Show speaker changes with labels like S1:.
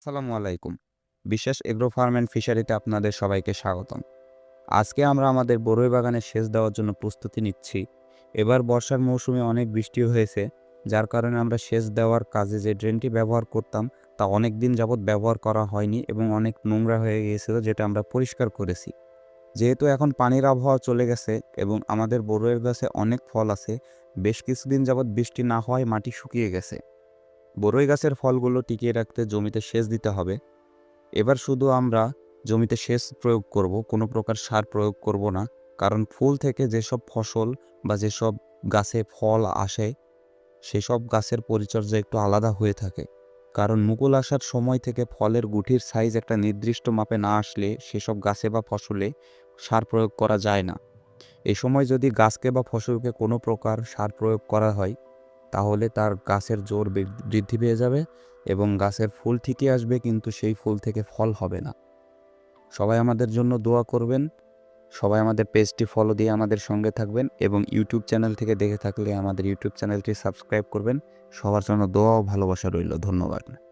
S1: আসসালামু আলাইকুম। বিশ্বাস এগ্রো ফার্ম অ্যান্ড ফিশারিতে আপনাদের সবাইকে স্বাগতম। আজকে আমরা আমাদের বরই বাগানে সেচ দেওয়ার জন্য প্রস্তুতি নিচ্ছি। এবার বর্ষার মৌসুমে অনেক বৃষ্টি হয়েছে, যার কারণে আমরা সেচ দেওয়ার কাজে যে ড্রেনটি ব্যবহার করতাম তা অনেক দিন যাবৎ ব্যবহার করা হয়নি এবং অনেক নোংরা হয়ে গিয়েছিল, যেটা আমরা পরিষ্কার করেছি। যেহেতু এখন পানির আবহাওয়া চলে গেছে এবং আমাদের বরইয়ের গাছে অনেক ফল আছে, বেশ কিছুদিন যাবৎ বৃষ্টি না হওয়ায় মাটি শুকিয়ে গেছে। বরই গাছের ফলগুলো টিকিয়ে রাখতে জমিতে সেচ দিতে হবে। এবার শুধু আমরা জমিতে সেচ প্রয়োগ করব, কোনো প্রকার সার প্রয়োগ করব না। কারণ ফুল থেকে যেসব ফসল বা যেসব গাছে ফল আসে, সেসব গাছের পরিচর্যা একটু আলাদা হয়ে থাকে। কারণ মুকুল আসার সময় থেকে ফলের গুটির সাইজ একটা নির্দিষ্ট মাপে না আসলে সেসব গাছে বা ফসলে সার প্রয়োগ করা যায় না। এই সময় যদি গাছকে বা ফসলকে কোনো প্রকার সার প্রয়োগ করা হয়, তাহলে তার গাছের জোর বৃদ্ধি পেয়ে যাবে এবং গাছের ফুল ঠিকই আসবে, কিন্তু সেই ফুল থেকে ফল হবে না। সবাই আমাদের জন্য দোয়া করবেন। সবাই আমাদের পেজটি ফলো দিয়ে আমাদের সঙ্গে থাকবেন এবং ইউটিউব চ্যানেল থেকে দেখে থাকলে আমাদের ইউটিউব চ্যানেলটি সাবস্ক্রাইব করবেন। সবার জন্য দোয়া ও ভালোবাসা রইল। ধন্যবাদ।